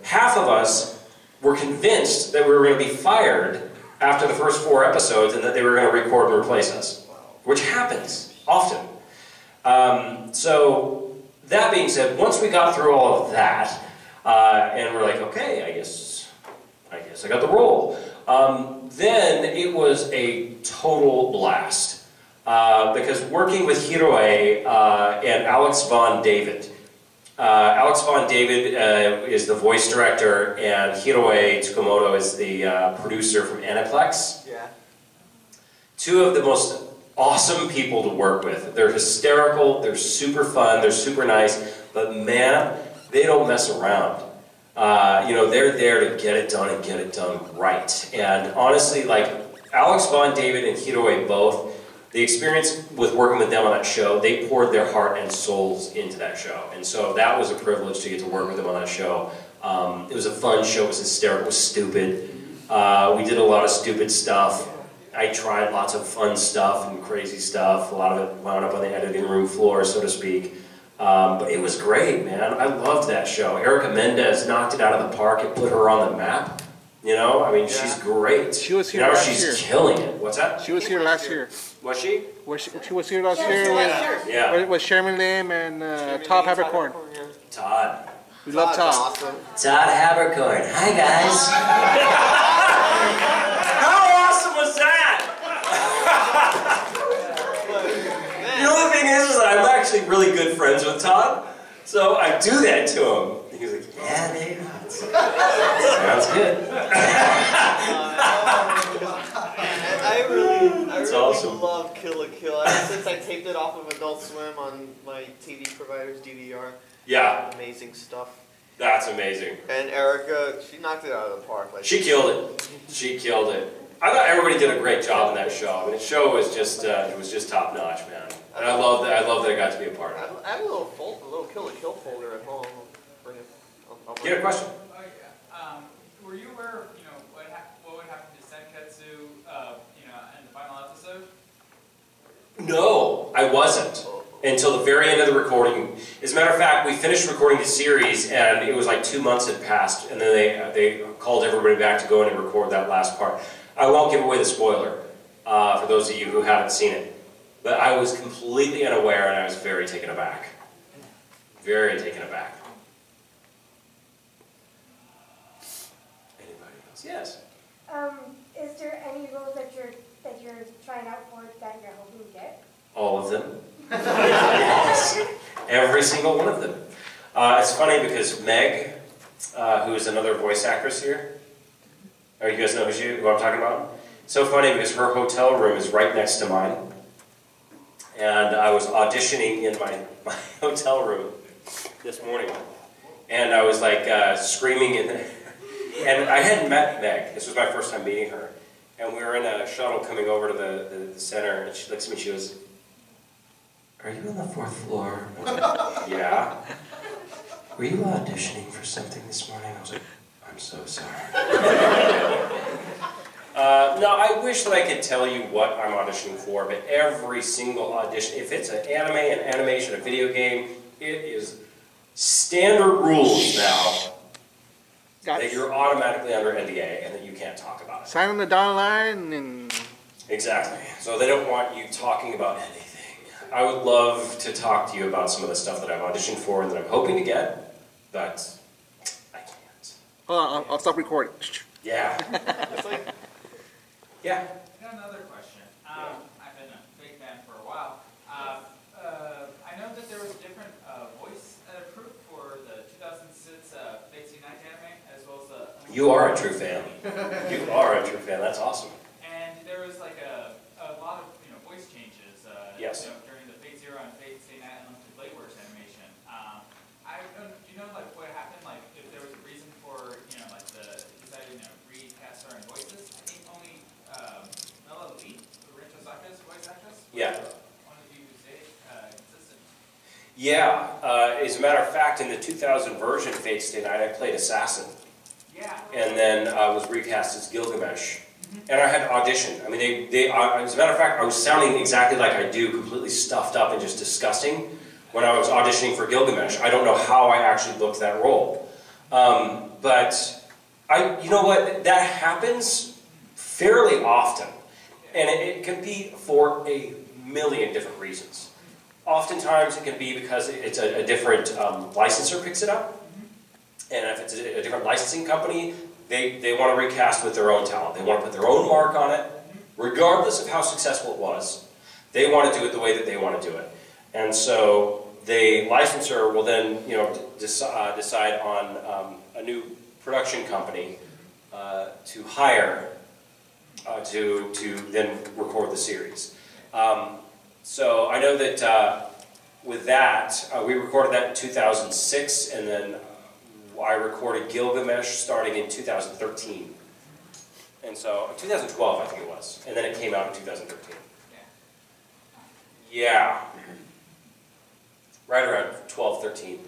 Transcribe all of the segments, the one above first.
half of us were convinced that we were going to be fired after the first 4 episodes and that they were going to record and replace us, which happens often. So that being said, once we got through all of that, and we're like, okay, I guess I got the role. Then it was a total blast. Because working with Hiroe and Alex Von David. Alex Von David is the voice director, and Hiroe Tsukamoto is the producer from Aniplex. Yeah. 2 of the most awesome people to work with. They're hysterical, they're super fun, they're super nice, but man, they don't mess around. You know, they're there to get it done and get it done right. And honestly, like Alex Von David and Hiroe both, the experience with working with them on that show, they poured their heart and souls into that show. And so that was a privilege to get to work with them on that show. It was a fun show, it was hysterical, it was stupid. We did a lot of stupid stuff. I tried lots of fun stuff and crazy stuff. A lot of it wound up on the editing room floor, so to speak. But it was great, man. I loved that show. Erica Mendez knocked it out of the park. It put her on the map. You know, I mean, she's great. She was here last year. She's killing it. What's that? She was here last year. Was she? She was here last year with Sherman Lim and Todd Habercorn. Todd. We love Todd. Awesome. Todd Habercorn. Hi, guys. How awesome was that? You know, the thing is that I'm actually really good friends with Todd. So I do that to him. He's like, yeah, Dave. Sounds good. I really awesome. love Kill la Kill. Ever since I taped it off of Adult Swim on my TV provider's DVR. Yeah. Amazing stuff. That's amazing. And Erica, she knocked it out of the park. Like, she killed it. She killed it. I thought everybody did a great job in that show. I mean, the show was just top notch, man. And I love that I got to be a part of it. I have a little Kill la Kill folder at home. You had a question? Oh yeah. Were you aware of what would happen to Senketsu in the final episode? No, I wasn't until the very end of the recording. As a matter of fact, we finished recording the series, and it was like 2 months had passed, and then they called everybody back to go in and record that last part. I won't give away the spoiler for those of you who haven't seen it, but I was completely unaware, and I was very taken aback. Very taken aback. Yes. Is there any roles that you're trying out for that you're hoping to get? All of them. Yes. Every single one of them. It's funny because Meg, who is another voice actress here, or you guys know who I'm talking about? So funny because her hotel room is right next to mine. And I was auditioning in my hotel room this morning. And I was like screaming in there. And I hadn't met Meg. This was my first time meeting her. And we were in a shuttle coming over to the center, and she looks at me, she goes, "Are you on the 4th floor?" I was like, "Yeah." "Were you auditioning for something this morning?" I was like, "I'm so sorry." No, I wish that I could tell you what I'm auditioning for, but every single audition, if it's an anime, an animation, a video game, it is standard rules now. That you're automatically under NDA and that you can't talk about it. Sign on the dotted line and... Exactly. So they don't want you talking about anything. I would love to talk to you about some of the stuff that I've auditioned for and that I'm hoping to get, but I can't. Hold on, I'll stop recording. Yeah. Yeah. I got another question. I've been a big fan for a while. I know that there was different voice approved for the 2006 Pt.3 anime, as well as the... You are a true fan. You are a true fan. That's awesome. And there was like a lot of voice changes yes. During the Fate Zero and Fate Stay Night Unlimited Blade Works animation. Do you know like what happened? Like if there was a reason for like the deciding to recast certain voices? I think only Mela Lee, the Rancho Saka's voice actress. Yeah. One of you who stayed consistent. Yeah. As a matter of fact, in the 2000 version of Fate Stay Night, I played Assassin. Yeah. And then was recast as Gilgamesh. And I had auditioned. I mean, as a matter of fact, I was sounding exactly like I do, completely stuffed up and just disgusting when I was auditioning for Gilgamesh. I don't know how I actually booked that role. But you know what? That happens fairly often, and it can be for a million different reasons. Oftentimes, it can be because it's a different licensor picks it up, and if it's a different licensing company, they want to recast with their own talent. They want to put their own mark on it, regardless of how successful it was. They want to do it the way that they want to do it, and so the licensor will then, decide on a new production company to hire to then record the series. So I know that with that, we recorded that in 2006, and then I recorded Gilgamesh starting in 2013. And so, 2012 I think it was, and then it came out in 2013. Yeah. Right around 12, 13.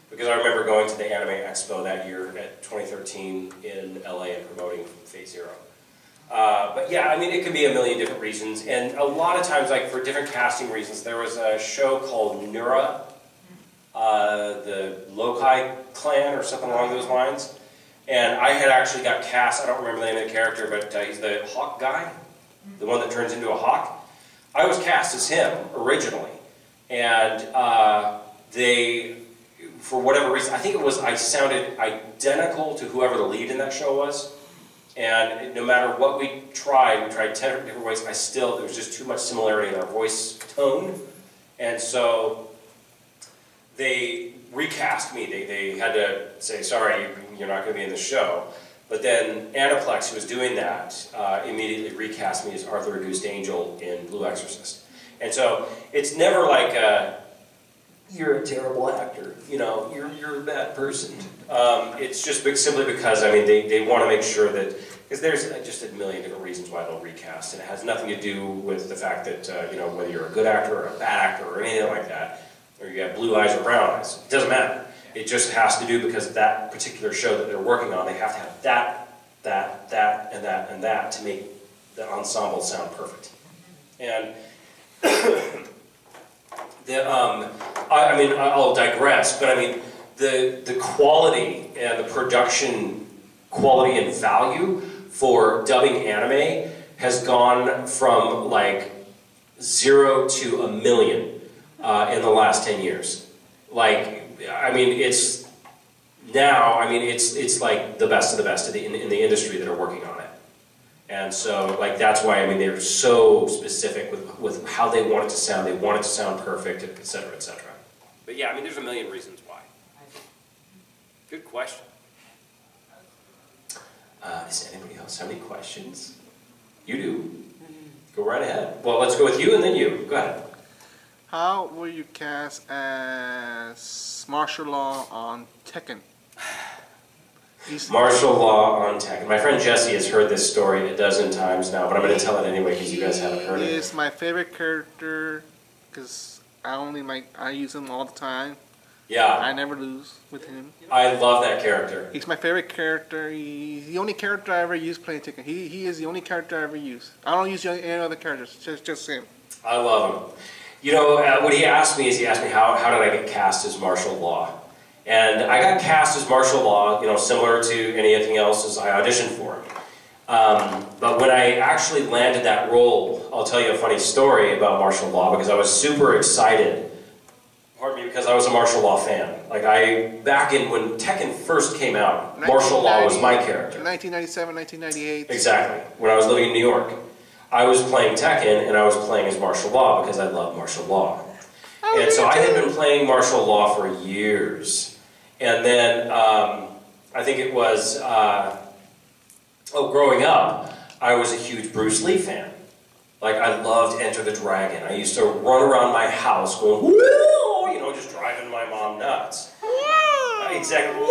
Because I remember going to the Anime Expo that year at 2013 in LA and promoting Phase Zero. But yeah, I mean, it could be a million different reasons, and a lot of times, like for different casting reasons, there was a show called Nura, the Lokai clan or something along those lines, and I had actually got cast. I don't remember the name of the character, but he's the hawk guy, the one that turns into a hawk. I was cast as him originally, and they, for whatever reason, I think it was I sounded identical to whoever the lead in that show was. And no matter what we tried 10 different ways, there was just too much similarity in our voice tone. And so they recast me. They had to say, sorry, you're not going to be in the show. But then Aniplex, who was doing that, immediately recast me as Arthur Reduced Angel in Blue Exorcist. And so it's never like, you're a terrible actor, you're a bad person. It's just simply because, I mean, they want to make sure that, because there's just a million different reasons why they'll recast, and it has nothing to do with the fact that, whether you're a good actor or a bad actor or anything like that, or you have blue eyes or brown eyes, it doesn't matter. It just has to do because of that particular show that they're working on. They have to have that, and that to make the ensemble sound perfect. And I'll digress, but I mean, the quality and the production quality and value for dubbing anime has gone from like 0 to 1 million in the last 10 years. Like, I mean, it's like the best of the best in the industry that are working on it. And so, like, that's why, I mean, they're so specific with how they want it to sound. They want it to sound perfect, et cetera, et cetera. But yeah, I mean, there's a million reasons why. Good question. Does anybody else have any questions? You do. Go right ahead. Well, let's go with you and then you. Go ahead. How will you cast as martial law on Tekken? Martial law on Tekken. My friend Jesse has heard this story a dozen times now, but I'm going to tell it anyway because you guys haven't heard it. He is my favorite character because I use him all the time. Yeah. I never lose with him. I love that character. He's my favorite character. He's the only character I ever use playing Tekken. He is the only character I ever use. I don't use any other characters, just him. I love him. You know, what he asked me how did I get cast as martial law? And I got cast as martial law, similar to anything else as I auditioned for it. But when I actually landed that role, I'll tell you a funny story about martial law because I was super excited. Pardon me, because I was a martial law fan. Like back in when Tekken first came out, martial law was my character. 1997, 1998. Exactly. When I was living in New York, I was playing Tekken and I was playing as martial law because I love martial law. And so I had been playing martial law for years. And then I think it was, growing up, I was a huge Bruce Lee fan. Like, I loved Enter the Dragon. I used to run around my house going, woo! Just driving my mom nuts. Exactly.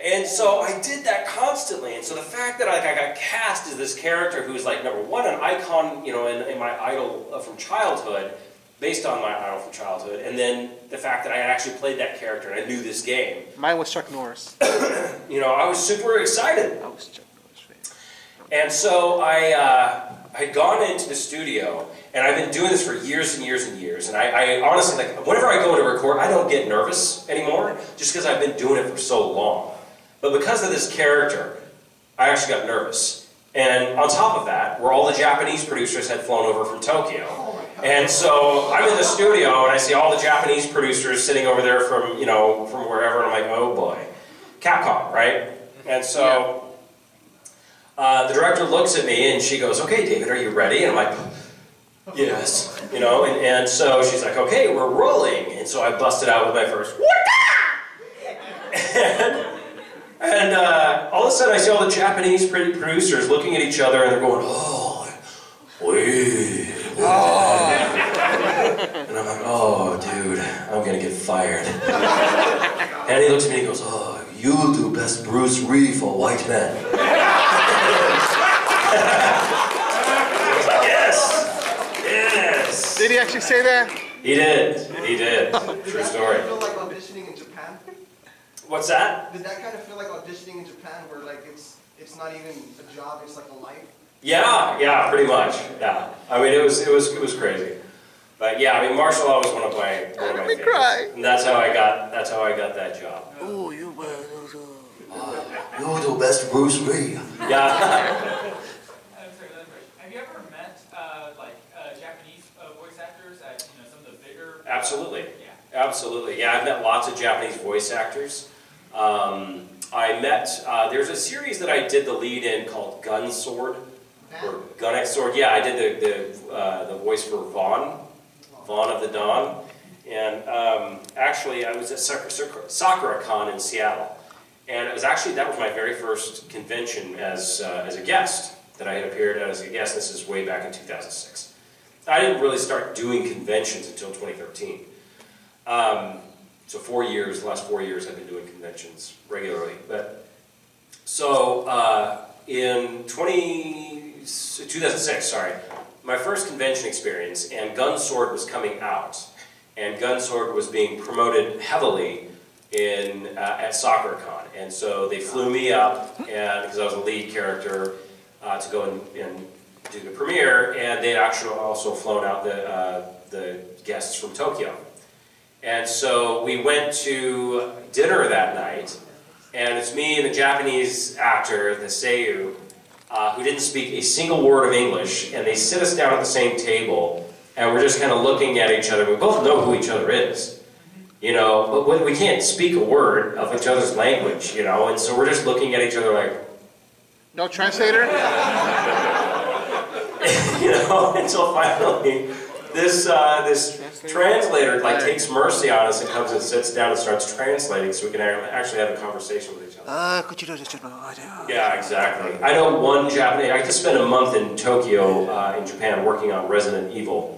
And so I did that constantly. And so the fact that I got cast as this character who's like, number one, an icon, in my idol from childhood, based on my idol from childhood, and then the fact that I had actually played that character and I knew this game. Mine was Chuck Norris. I was super excited. I was Chuck Norris fan. And so had gone into the studio, and I've been doing this for years and years and years, and I honestly, like, whenever I go to record, I don't get nervous anymore, just because I've been doing it for so long. But because of this character, I actually got nervous. And on top of that, where all the Japanese producers had flown over from Tokyo. And so I'm in the studio, and I see all the Japanese producers sitting over there from, you know, from wherever, and I'm like, oh boy. Capcom, right? And so the director looks at me and she goes, okay, David, are you ready? And I'm like, yes. You know, and so she's like, okay, we're rolling. And so I busted out with my first, and all of a sudden I see all the Japanese producers looking at each other and they're going, oh, wee. And I'm like, oh, dude, I'm gonna get fired. And he looks at me and he goes, oh, you do best Bruce Lee for white men. Yes! Yes! Did he actually say that? He did. He did. True story. Did that feel like auditioning in Japan? What's that? Did that kind of feel like auditioning in Japan where like it's not even a job, it's like a life? Yeah, pretty much. Yeah. I mean, it was crazy. But yeah, I mean, martial law was one of my favorites. Cry. And that's how I got that job. Oh, you You're the best Bruce Lee. Yeah. Have you ever met Japanese voice actors at some of the bigger? Absolutely. Yeah. Absolutely. Yeah, I've met lots of Japanese voice actors. I met. There's a series that I did the lead in called Gun Sword or Gun Sword. Yeah, I did the voice for Vaughn of the Dawn, and actually I was at Sakura-Con in Seattle. And it was actually, that was my very first convention as a guest, that I had appeared at as a guest. This is way back in 2006. I didn't really start doing conventions until 2013. So 4 years, the last 4 years I've been doing conventions regularly. But so in 2006, sorry, my first convention experience, and Gun Sword was coming out. And Gun Sword was being promoted heavily at Sakura-Con. And so they flew me up, and because I was a lead character, to go and do the premiere, and they'd actually also flown out the guests from Tokyo. And so we went to dinner that night, and it's me and the Japanese actor, the Seiyu, who didn't speak a single word of English, and they sit us down at the same table, and we're just kind of looking at each other. We both know who each other is. You know, but we can't speak a word of each other's language, you know, and so we're just looking at each other like... No translator? You know, until finally this translator like takes mercy on us and comes and sits down and starts translating so we can actually have a conversation with each other. Yeah, exactly. I know one Japanese... I just spent a month in Tokyo, in Japan, working on Resident Evil.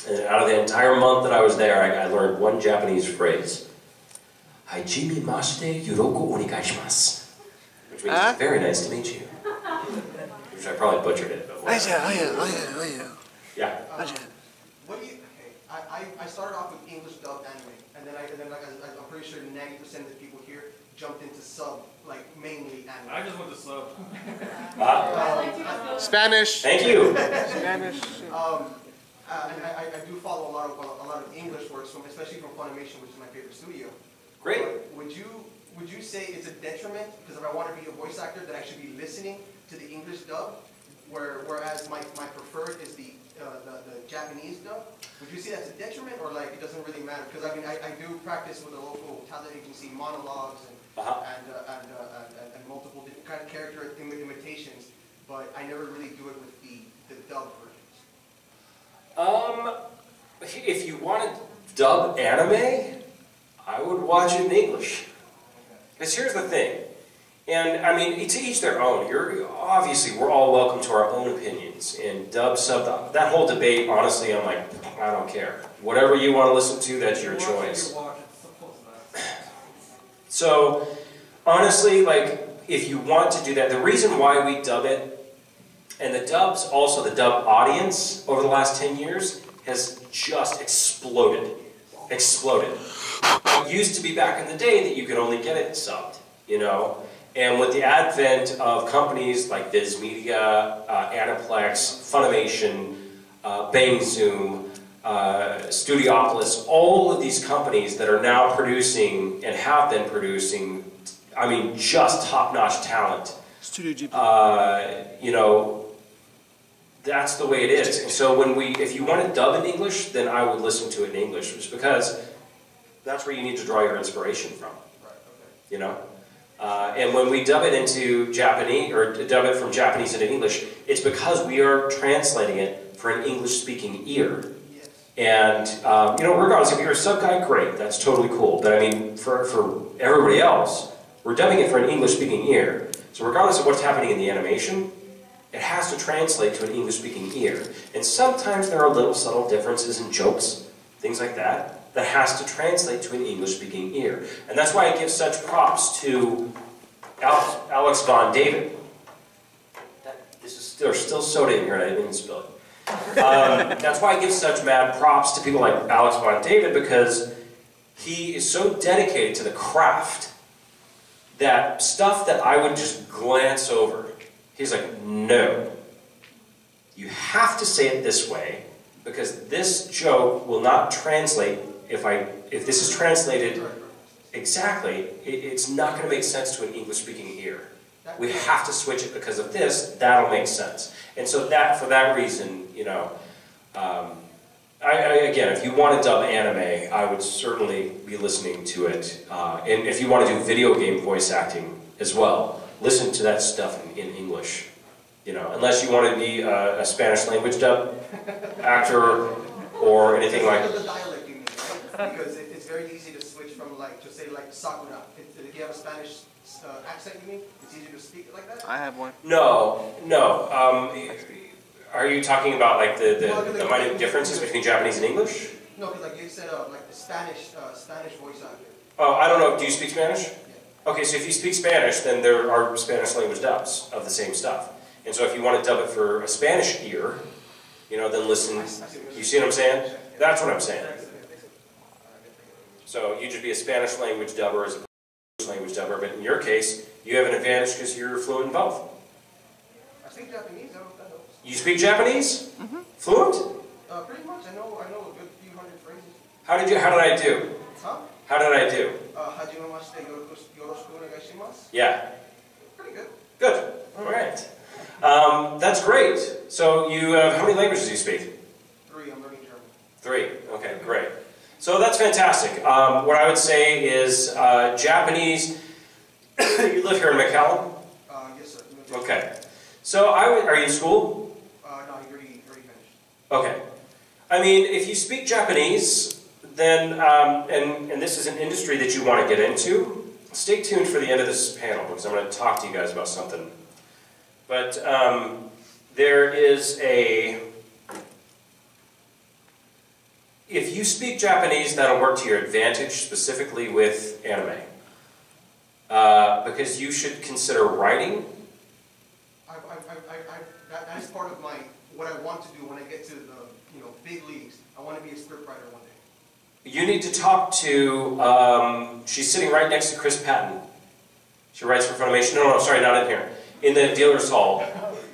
And out of the entire month that I was there, I learned one Japanese phrase. Hajimemashite yoroku onegai shimasu. Which means, very nice to meet you. Which I probably butchered it, but whatever. Yeah. What do you? Okay, I started off with English dubbed anime, and then I'm pretty sure 90% of the people here jumped into sub, like mainly anime. I just went to sub. Spanish. Thank you. Spanish. And I do follow a lot of English works, especially from Funimation, which is my favorite studio. Great. But would you say it's a detriment, because if I want to be a voice actor, that I should be listening to the English dub, whereas my preferred is the Japanese dub? Would you say that's a detriment, or like it doesn't really matter? Because I mean, I do practice with a local talent agency, monologues and multiple different kind of character imitations, but I never really do it with the dub versions. If you want to dub anime, I would watch it in English. Because here's the thing, and I mean, to each their own. Obviously, we're all welcome to our own opinions. And dub, sub, that whole debate, honestly, I'm like, I don't care. Whatever you want to listen to, that's your choice. So, honestly, like, if you want to do that, the reason why we dub it, and the dubs, also the dub audience over the last 10 years has just exploded. Exploded. It used to be back in the day that you could only get it subbed. you know? And with the advent of companies like Viz Media, Aniplex, Funimation, Bang Zoom, Studiopolis, all of these companies that are now producing and have been producing, I mean, just top-notch talent. Studio GP. You know, that's the way it is. And so if you want to dub in English, then I would listen to it in English, just because that's where you need to draw your inspiration from. Right, okay. You know? And when we dub it into Japanese, or dub it from Japanese into English, it's because we are translating it for an English-speaking ear. Yes. And, you know, regardless, if you're a sub guy, great, that's totally cool. But I mean, for everybody else, we're dubbing it for an English-speaking ear. So regardless of what's happening in the animation, it has to translate to an English-speaking ear. And sometimes there are little subtle differences in jokes, things like that, that has to translate to an English-speaking ear. And that's why I give such props to Alex Von David. There's still soda in here and I didn't even spill it. That's why I give such mad props to people like Alex Von David, because he is so dedicated to the craft that stuff that I would just glance over, he's like, no. You have to say it this way, because this joke will not translate if this is translated exactly, it's not going to make sense to an English-speaking ear. We have to switch it because of this, that'll make sense. And so for that reason, you know, again, if you want to dub anime, I would certainly be listening to it. And if you want to do video game voice acting as well, listen to that stuff in English. You know, unless you want to be a Spanish language dub actor or anything like that. The dialect you need, right? Because it's very easy to switch from to say Sakura. If you have a Spanish accent, you mean? It's easy to speak it like that? I have one. No. Are you talking about like the minute differences between Japanese and English? No, because like you said, like the Spanish voice actor. Oh, I don't know. Do you speak Spanish? Yeah. Okay, so if you speak Spanish, then there are Spanish language dubs of the same stuff. And so if you want to dub it for a Spanish ear, you know, then listen. You see what I'm saying? That's what I'm saying. So you just be a Spanish language dubber as a English language dubber, but in your case, you have an advantage because you're fluent in both. I speak Japanese. I don't know if that helps. You speak Japanese? Mm-hmm. Fluent? Pretty much. I know a good few hundred phrases. How did I do? Huh? How did I do? Hajimemashite yoroshiku onegaishimasu. Yeah. Pretty good. Good. All right. That's great. So you how many languages do you speak? 3. I'm learning German. 3. Okay, great. So that's fantastic. What I would say is Japanese. You live here in McAllen? Yes, sir. Okay. So are you in school? No, I'm already finished. Okay. I mean, if you speak Japanese, then and this is an industry that you want to get into, stay tuned for the end of this panel because I'm going to talk to you guys about something. But there is if you speak Japanese, that'll work to your advantage, specifically with anime. Because you should consider writing. That is part of what I want to do when I get to the big leagues. I want to be a scriptwriter one day. You need to talk to, she's sitting right next to Chris Patton. She writes for Funimation. No, sorry, not in here. In the dealer's hall.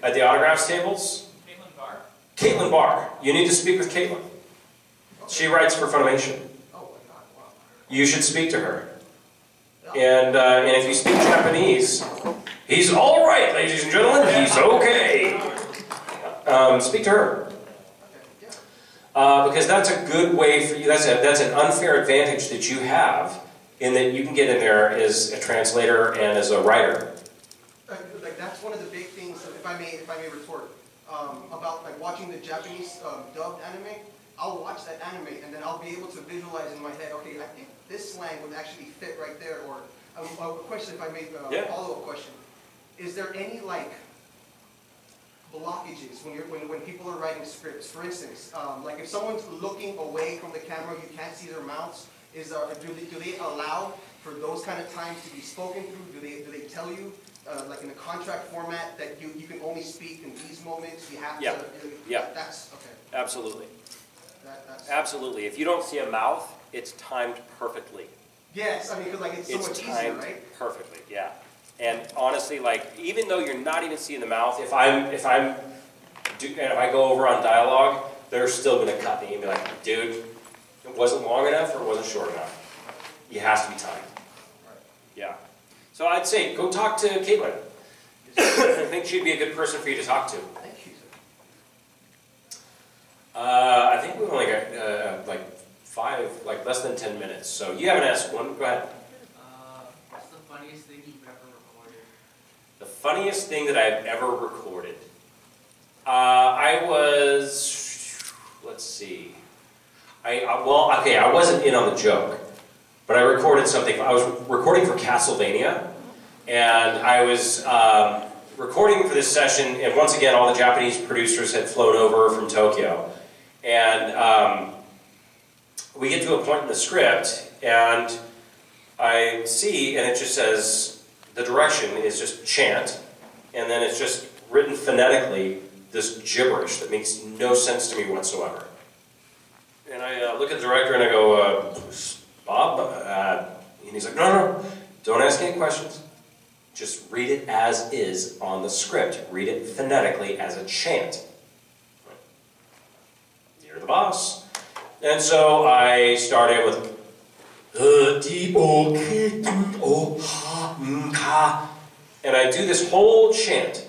At the autographs tables. Caitlin Barr? Caitlin Barr. You need to speak with Caitlin. She writes for Funimation. Oh my God, wow. You should speak to her. And if you speak Japanese, he's all right, ladies and gentlemen. He's okay. Speak to her. Because that's a good way for you. That's an unfair advantage that you have in that you can get in there as a translator and as a writer. Like that's one of the big things. If I may retort about like watching the Japanese dubbed anime. I'll watch that anime and then I'll be able to visualize in my head. Okay, I think this slang would actually fit right there. Or a question, if I may, follow-up question: is there any like blockages when people are writing scripts? For instance, like if someone's looking away from the camera, you can't see their mouths. Do they allow for those kind of times to be spoken through? Do they tell you, like in a contract format, that you can only speak in these moments? You have to. Yeah. That's okay. Absolutely. That's Absolutely. If you don't see a mouth, it's timed perfectly. Yes, I mean, because like it's so much It's easier, timed right? perfectly, yeah. And honestly, like, even though you're not even seeing the mouth, if I go over on dialogue, they're still gonna cut me and be like, dude, it wasn't long enough or it wasn't short enough. It has to be timed. Yeah. So I'd say, go talk to Caitlin. I think she'd be a good person for you to talk to. Thank you, sir. I think we've only got like less than 10 minutes. So you haven't asked one. Go ahead. What's the funniest thing you've ever recorded? The funniest thing that I've ever recorded. I was, let's see. I wasn't in on the joke, but I recorded something. I was recording for Castlevania, and I was recording for this session, and once again, all the Japanese producers had flown over from Tokyo. And we get to a point in the script, and I see, and it just says, the direction is just chant, and then it's just written phonetically, this gibberish that makes no sense to me whatsoever. And I look at the director and I go, Bob? And he's like, no, don't ask any questions. Just read it as is on the script. Read it phonetically as a chant. You're the boss. And so I started with and I do this whole chant.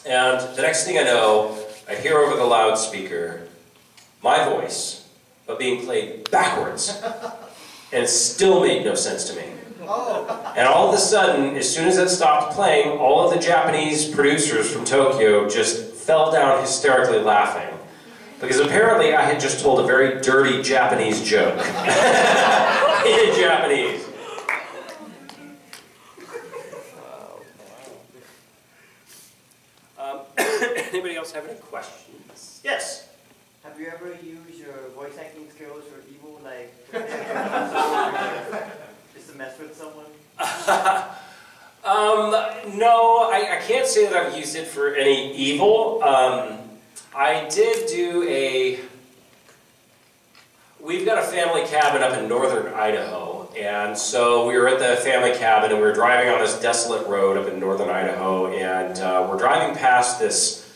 And the next thing I know, I hear over the loudspeaker my voice, but being played backwards. And it still made no sense to me. Oh. And all of a sudden, as soon as it stopped playing, all of the Japanese producers from Tokyo just fell down hysterically laughing. Because apparently I had just told a very dirty Japanese joke. In Japanese. Anybody else have any questions? Yes? Have you ever used your voice acting skills for evil, like, just to mess with someone? No, I can't say that I've used it for any evil. I did do we've got a family cabin up in northern Idaho, and so we were at the family cabin and we were driving on this desolate road up in northern Idaho, and we're driving past this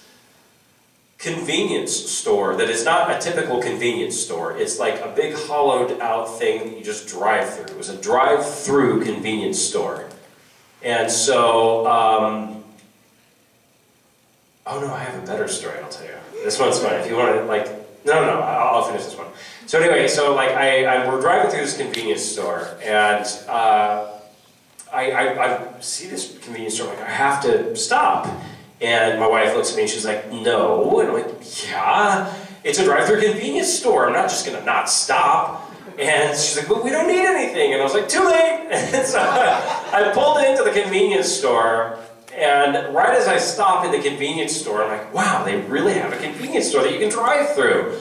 convenience store that is not a typical convenience store. It's like a big hollowed out thing that you just drive through. It was a drive-through convenience store. And so, oh no, I have a better story, I'll tell you. This one's fine. If you want to, like, no, I'll finish this one. So anyway, so like we're driving through this convenience store, and I see this convenience store, I'm like, I have to stop. And my wife looks at me and she's like, no. And I'm like, yeah, it's a drive-through convenience store. I'm not just going to not stop. And she's like, but we don't need anything. And I was like, too late. And so I pulled into the convenience store, and right as I stop in the convenience store, I'm like, wow, they really have a convenience store that you can drive through.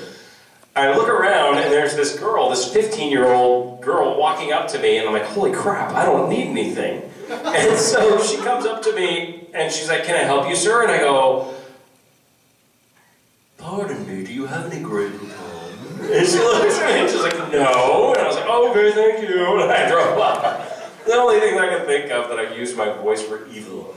I look around, and there's this girl, this 15-year-old girl walking up to me, and I'm like, holy crap, I don't need anything. And so she comes up to me, and she's like, can I help you, sir? And I go, pardon me, do you have any grape Poupon? And she looks at me, and she's like, no. And I was like, oh, okay, thank you. And I drove up. The only thing I can think of that I used my voice for evil.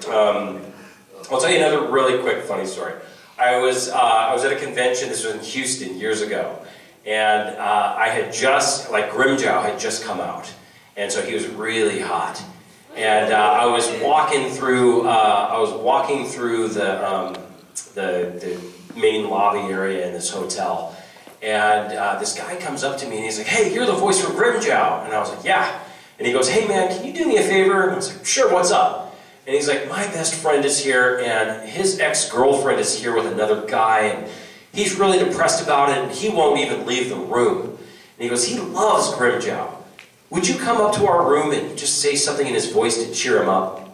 I'll tell you another really quick funny story. I was at a convention, this was in Houston years ago, and I had just, like, Grimjow had just come out, and so he was really hot. And I was walking through the main lobby area in this hotel, and this guy comes up to me and he's like, hey, you're the voice for Grimjow. And I was like, yeah. And he goes, hey man, can you do me a favor? And I was like, sure, what's up? And he's like, my best friend is here, and his ex-girlfriend is here with another guy, and he's really depressed about it, and he won't even leave the room. And he goes, he loves Grimjow. Would you come up to our room and just say something in his voice to cheer him up?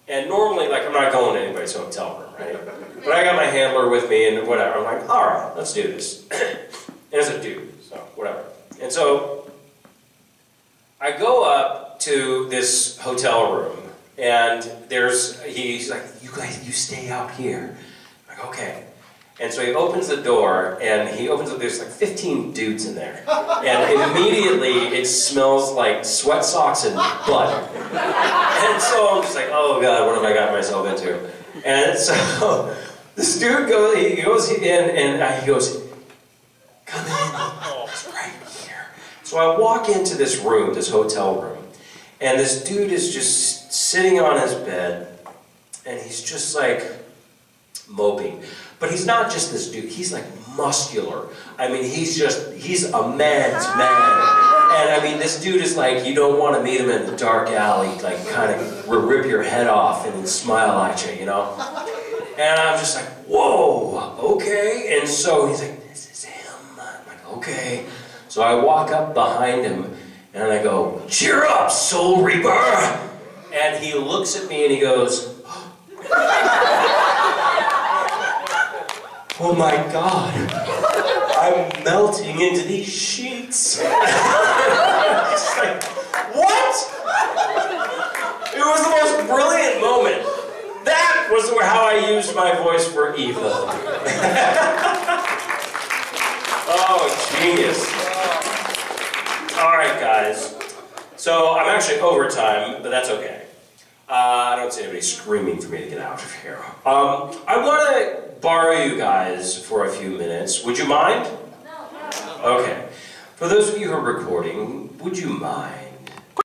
And normally, like, I'm not going to anybody's hotel room, right? But I got my handler with me and whatever. I'm like, all right, let's do this. And it's a dude, so whatever. And so I go up to this hotel room, and he's like, you guys, you stay out here. I'm like, okay. And so he opens the door, and there's like 15 dudes in there. And immediately it smells like sweat socks and butt. And so I'm just like, oh God, what have I got myself into? And so this dude goes in, and he goes, come in, it's right here. So I walk into this room, this hotel room, and this dude is just sitting on his bed, and he's just like moping. But he's not just this dude, he's like muscular. I mean, he's a man's man. And I mean, this dude is like, you don't want to meet him in the dark alley, like kind of rip your head off and then smile at you, you know? And I'm just like, whoa, okay. And so he's like, this is him. I'm like, okay. So I walk up behind him and I go, cheer up, Soul Reaper. And he looks at me and he goes, oh my God, I'm melting into these sheets. It's like, what? It was the most brilliant moment. That was how I used my voice for evil. Oh, genius. All right, guys. So I'm actually over time, but that's okay. I don't see anybody screaming for me to get out of here. I want to borrow you guys for a few minutes. Would you mind? No. Okay. For those of you who are recording, would you mind